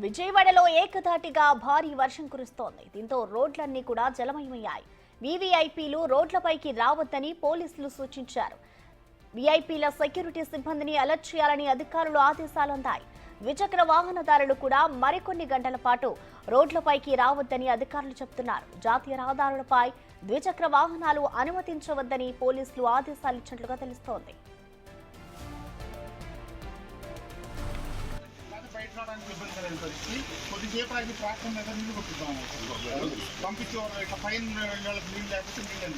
విజయవాడలో ఏకధాటిగా భారీ వర్షం కురుస్తోంది. దీంతో రోడ్లన్నీ కూడా జలమయమయ్యాయి. వీవీఐపీలు రోడ్లపైకి రావద్దని పోలీసులు సూచించారు. వీఐపీల సెక్యూరిటీ సిబ్బందిని అలర్ట్ చేయాలని అధికారులు ఆదేశాలు అందాయి. ద్విచక్ర వాహనదారులు కూడా మరికొన్ని గంటల పాటు రోడ్లపైకి రావద్దని అధికారులు చెబుతున్నారు. జాతీయ రహదారులపై ద్విచక్ర వాహనాలు అనుమతించవద్దని పోలీసులు ఆదేశాలు ఇచ్చినట్లుగా తెలుస్తోంది. కొద్దిసేపు అయితే ట్రాక్టర్ మీద నీళ్ళు కొట్టుతాము పంపించి ఫైన్ నీళ్ళు లేకపోతే నీళ్ళు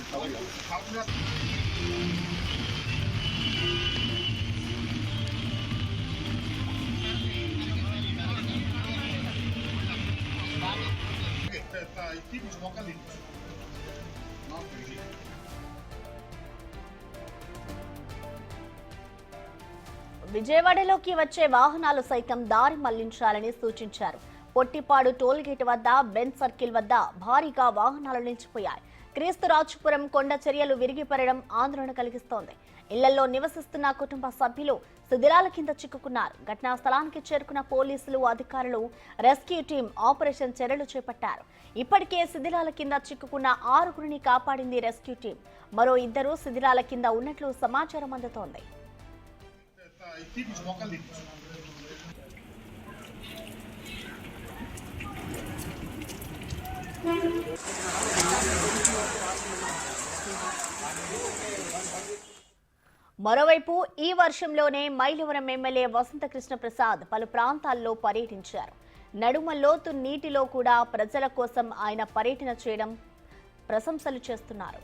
మొక్కలు విజయవాడలోకి వచ్చే వాహనాలు సైతం దారి మళ్లించాలని సూచించారు. పొట్టిపాడు టోల్గేట్ వద్ద బెంజ్ సర్కిల్ వద్ద భారీగా వాహనాలు నిలిచిపోయాయి. క్రీస్తురాజపురం కొండ చర్యలు విరిగిపడడం ఆందోళన కలిగిస్తోంది. ఇళ్లలో నివసిస్తున్న కుటుంబ సభ్యులు శిథిలాల కింద చిక్కుకున్నారు. ఘటనా స్థలానికి చేరుకున్న పోలీసులు అధికారులు రెస్క్యూ టీం ఆపరేషన్ చర్యలు చేపట్టారు. ఇప్పటికే శిథిలాల కింద చిక్కుకున్న 6గురిని కాపాడింది రెస్క్యూ టీం. మరో 2 శిథిలాల కింద ఉన్నట్లు సమాచారం అందుతోంది. మరోవైపు ఈ వర్షంలోనే మైలవరం ఎమ్మెల్యే వసంతకృష్ణ ప్రసాద్ పలు ప్రాంతాల్లో పర్యటించారు. నడుమ లోతు నీటిలో కూడా ప్రజల కోసం ఆయన పర్యటన చేయడం ప్రశంసలు చేస్తున్నారు.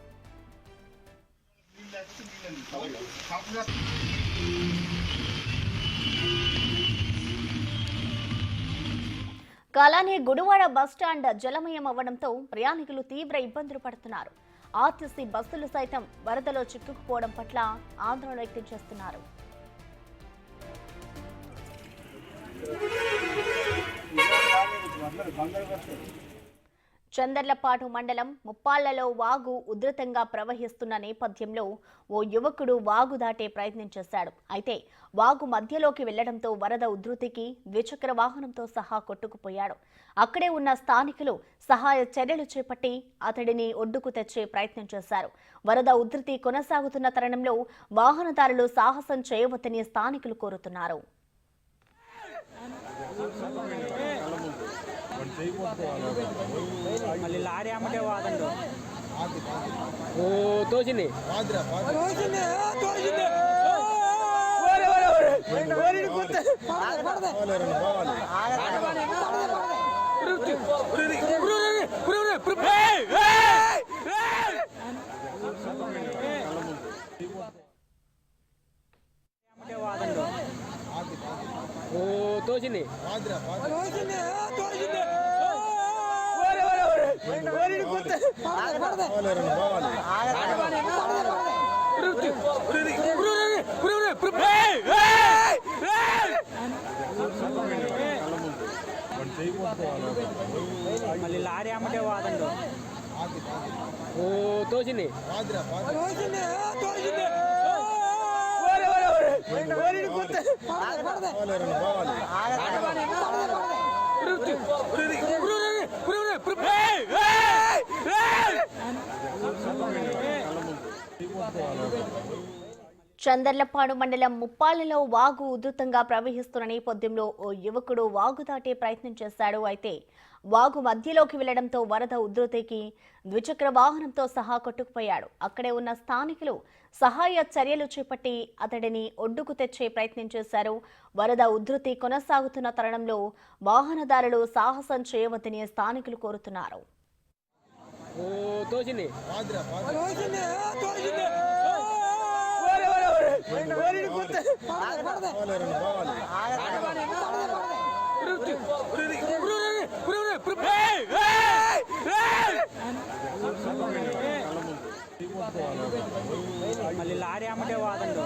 అలానే గుడివాడ బస్టాండ్ జలమయం అవ్వడంతో ప్రయాణికులు తీవ్ర ఇబ్బందులు పడుతున్నారు. ఆర్టీసీ బస్సులు సైతం వరదలో చిక్కుకుపోవడం పట్ల ఆందోళన వ్యక్తం చేస్తున్నారు. చందర్లపాటు మండలం ముప్పాళ్లలో వాగు ఉధృతంగా ప్రవహిస్తున్న నేపథ్యంలో ఓ యువకుడు వాగు దాటే ప్రయత్నం చేశాడు. అయితే వాగు మధ్యలోకి వెళ్లడంతో వరద ఉధృతికి ద్విచక్ర వాహనంతో సహా కొట్టుకుపోయాడు. అక్కడే ఉన్న స్థానికులు సహాయ చర్యలు చేపట్టి అతడిని ఒడ్డుకు తెచ్చే ప్రయత్నం చేశారు. వరద ఉధృతి కొనసాగుతున్న తరుణంలో వాహనదారులు సాహసం చేయవద్దని స్థానికులు కోరుతున్నారు. మళ్ళీ లారీ అమ్మటే వాదండు ఓ తోచింది వాదండు ఓ తోచింది మళ్ళీ లారీ అమ్మటే వాదండు ఓ తోచింది చందర్లపాడు మండలం ముప్పాళ్లలో వాగు ఉధృతంగా ప్రవహిస్తున్న నేపథ్యంలో ఓ యువకుడు వాగు దాటే ప్రయత్నం చేశాడు. అయితే వాగు మధ్యలోకి వెళ్లడంతో వరద ఉధృతికి ద్విచక్ర వాహనంతో సహా కొట్టుకుపోయాడు. అక్కడే ఉన్న స్థానికులు సహాయ చర్యలు చేపట్టి అతడిని ఒడ్డుకు తెచ్చే ప్రయత్నం చేశారు. వరద ఉధృతి కొనసాగుతున్న తరుణంలో వాహనదారులు సాహసం చేయవద్దని స్థానికులు కోరుతున్నారు. మళ్ళీ లారీ అమ్మటే వాదండు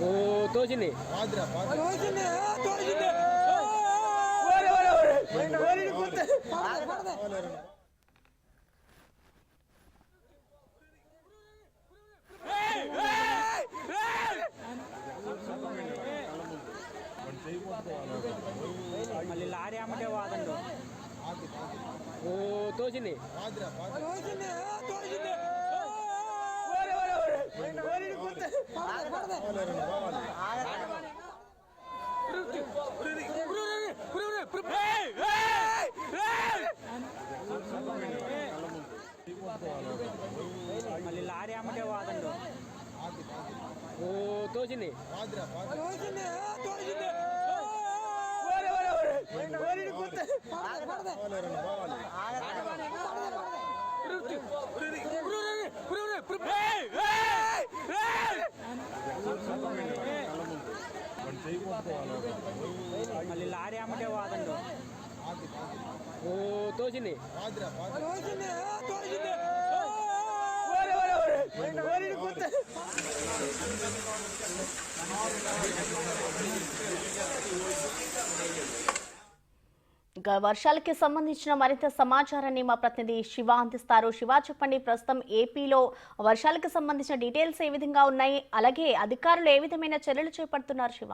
ఓ తోచింది తోసింది మళ్ళీ లారీ అమ్మటే వాదండు ఓ తోసింది మళ్ళీ లారీ అమ్మటే వాదండు ఓ తోసింది ఇక వర్షాలకి సంబంధించిన మరింత సమాచారాన్ని మా ప్రతినిధి శివ అందిస్తారు. శివ, చెప్పండి, ప్రస్తుతం ఏపీలో వర్షాలకు సంబంధించిన డీటెయిల్స్ ఏ విధంగా ఉన్నాయి, అలాగే అధికారులు ఏ విధమైన చర్యలు చేపడుతున్నారు? శివ,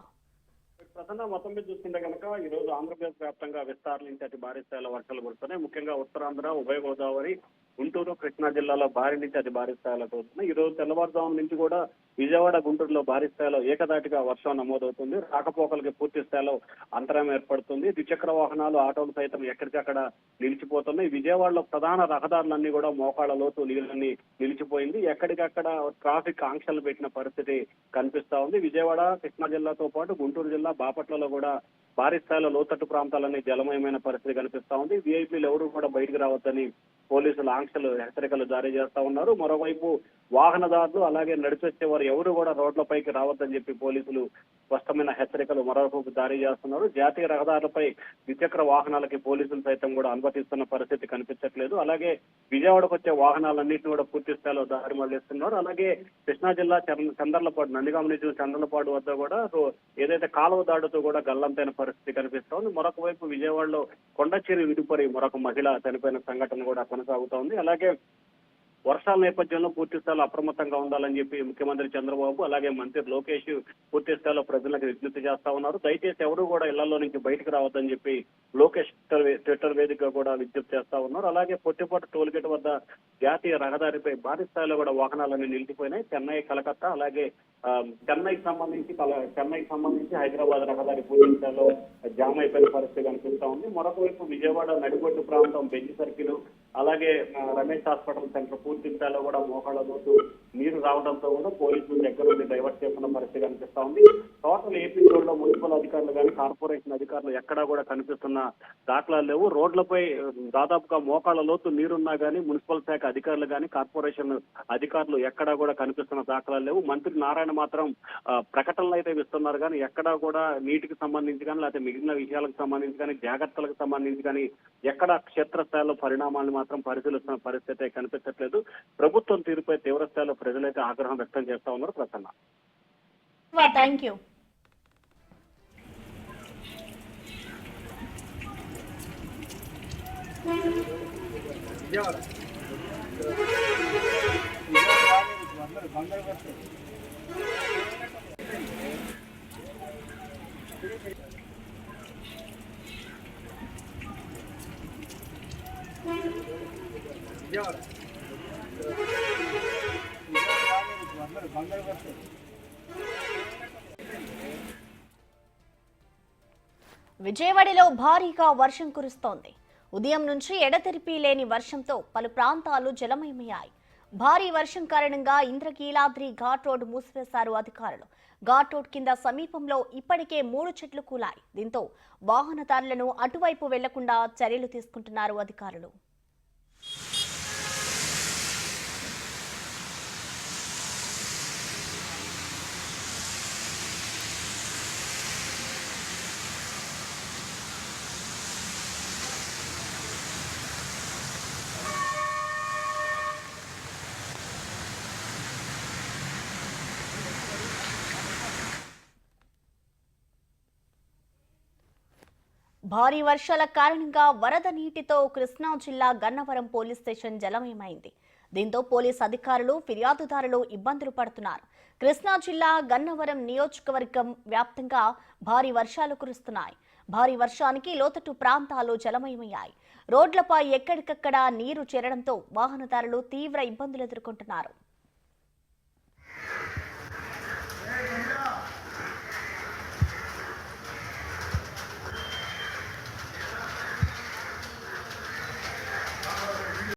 ప్రధాన మొత్తం మీద చూసుకుంటే కనుక ఈ రోజు ఆంధ్రప్రదేశ్ వ్యాప్తంగా విస్తారాల నుంచి అతి భారీ స్థాయిలో వర్షాలు కురుస్తున్నాయి. ముఖ్యంగా ఉత్తరాంధ్ర, ఉభయ గోదావరి, గుంటూరు, కృష్ణా జిల్లాలో భారీ నుంచి అతి భారీ స్థాయిలో కురుస్తున్నాయి. ఈ రోజు తెల్లవారుజాము నుంచి కూడా విజయవాడ, గుంటూరులో భారీ స్థాయిలో ఏకదాటిగా వర్షం నమోదవుతుంది. రాకపోకలకి పూర్తి స్థాయిలో అంతరాయం ఏర్పడుతుంది. ద్విచక్ర వాహనాలు, ఆటోలు సైతం ఎక్కడికక్కడ నిలిచిపోతున్నాయి. విజయవాడలో ప్రధాన రహదారులన్నీ కూడా మోకాళ్ల లోతు నీళ్ళని నిలిచిపోయింది. ఎక్కడికక్కడ ట్రాఫిక్ ఆంక్షలు పెట్టిన పరిస్థితి కనిపిస్తా ఉంది. విజయవాడ, కృష్ణా జిల్లాతో పాటు గుంటూరు జిల్లా, బాపట్లలో కూడా భారీ స్థాయిలో లోతట్టు ప్రాంతాలన్నీ జలమయమైన పరిస్థితి కనిపిస్తా ఉంది. వీఐపీలు ఎవరు కూడా బయటకు రావద్దని పోలీసులు ఆంక్షలు, హెచ్చరికలు జారీ చేస్తా ఉన్నారు. మరోవైపు వాహనదారులు అలాగే నడిచొచ్చే వారు ఎవరు కూడా రోడ్లపైకి రావద్దని చెప్పి పోలీసులు స్పష్టమైన హెచ్చరికలు మరోవైపు జారీ చేస్తున్నారు. జాతీయ రహదారులపై ద్విచక్ర వాహనాలకి పోలీసులు సైతం కూడా అనుమతిస్తున్న పరిస్థితి కనిపించట్లేదు. అలాగే విజయవాడకు వచ్చే వాహనాలన్నింటినీ కూడా పూర్తి స్థాయిలో దారి మళ్లిస్తున్నారు. అలాగే కృష్ణా జిల్లా చంద్రలపాడు, నందిగామ నుంచి చంద్రలపాడు వద్ద కూడా ఏదైతే కాలువ దాడుతూ కూడా గల్లంతైన పరిస్థితి కనిపిస్తా ఉంది. మరొక వైపు విజయవాడలో కొండచేరి విడిపడి మరొక మహిళ చనిపోయిన సంఘటన కూడా కొనసాగుతా ఉంది. అలాగే వర్షాల నేపథ్యంలో పూర్తి స్థాయిలో అప్రమత్తంగా ఉండాలని చెప్పి ముఖ్యమంత్రి చంద్రబాబు అలాగే మంత్రి లోకేష్ పూర్తి స్థాయిలో ప్రజలకు విజ్ఞప్తి చేస్తా ఉన్నారు. దయచేసి ఎవరు కూడా ఇళ్లలో నుంచి బయటకు రావద్దని చెప్పి లోకేష్ ట్విట్టర్ వేదికగా కూడా విజ్ఞప్తి చేస్తా ఉన్నారు. అలాగే పొట్టిపాటు టోల్గేట్ వద్ద జాతీయ రహదారిపై భారీ స్థాయిలో కూడా వాహనాలన్నీ నిలిచిపోయినాయి. చెన్నై, కలకత్తా అలాగే చెన్నైకి సంబంధించి హైదరాబాద్ రహదారి పూర్తి స్థాయిలో జామ్ అయిపోయిన పరిస్థితి కనిపిస్తా ఉంది. మరొక వైపు విజయవాడ నడిబొడ్డు ప్రాంతం, బెంజ్ సర్కిల్ అలాగే రమేష్ హాస్పిటల్ సెంటర్ పూర్తి స్థాయిలో కూడా మోకాళ్ళ లోతు నీరు రావడంతో కూడా పోలీసులు దగ్గర నుండి డైవర్ట్ చేస్తున్న పరిస్థితి కనిపిస్తా ఉంది. టోటల్ ఏపీ రోడ్లో మున్సిపల్ అధికారులు కానీ కార్పొరేషన్ అధికారులు ఎక్కడా కూడా కనిపిస్తున్న దాఖలాలు లేవు. రోడ్లపై దాదాపుగా మోకాళ్ళ లోతు నీరున్నా కానీ మున్సిపల్ శాఖ అధికారులు కానీ కార్పొరేషన్ అధికారులు ఎక్కడా కూడా కనిపిస్తున్న దాఖలాలు లేవు. మంత్రి నారాయణ మాత్రం ప్రకటనలు అయితే ఇస్తున్నారు కానీ ఎక్కడా కూడా నీటికి సంబంధించి కానీ లేకపోతే మిగిలిన విషయాలకు సంబంధించి కానీ జాగ్రత్తలకు సంబంధించి కానీ ఎక్కడా క్షేత్రస్థాయిలో పరిణామాలను మాత్రం పరిశీలిస్తున్న పరిస్థితి కనిపించట్లేదు. ప్రభుత్వం తీరుపై తీవ్ర స్థాయిలో ప్రజలైతే ఆగ్రహం వ్యక్తం చేస్తా ఉన్నారు. Prasanna, thank you. విజయవాడలో భారీగా వర్షం కురుస్తోంది. ఉదయం నుంచి ఎడతెరిపి లేని వర్షంతో పలు ప్రాంతాలు జలమయమయ్యాయి. భారీ వర్షం కారణంగా ఇంద్రకీలాద్రి ఘాట్ రోడ్ మూసివేశారు అధికారులు. ఘాట్ రోడ్ కింద సమీపంలో ఇప్పటికే 3 చెట్లు కూలాయి. దీంతో వాహనదారులను అటువైపు వెళ్లకుండా చర్యలు తీసుకుంటున్నారు అధికారులు. భారీ వర్షాల కారణంగా వరద నీటితో కృష్ణా జిల్లా గన్నవరం పోలీస్ స్టేషన్ జలమయమైంది. దీంతో పోలీస్ అధికారులు ఫిర్యాదుదారులు ఇబ్బందులు పడుతున్నారు. కృష్ణా జిల్లా గన్నవరం నియోజకవర్గం వ్యాప్తంగా భారీ వర్షాలు కురుస్తున్నాయి. భారీ వర్షానికి లోతట్టు ప్రాంతాలు జలమయమయ్యాయి. రోడ్లపై ఎక్కడికక్కడ నీరు చేరడంతో వాహనదారులు తీవ్ర ఇబ్బందులు ఎదుర్కొంటున్నారు.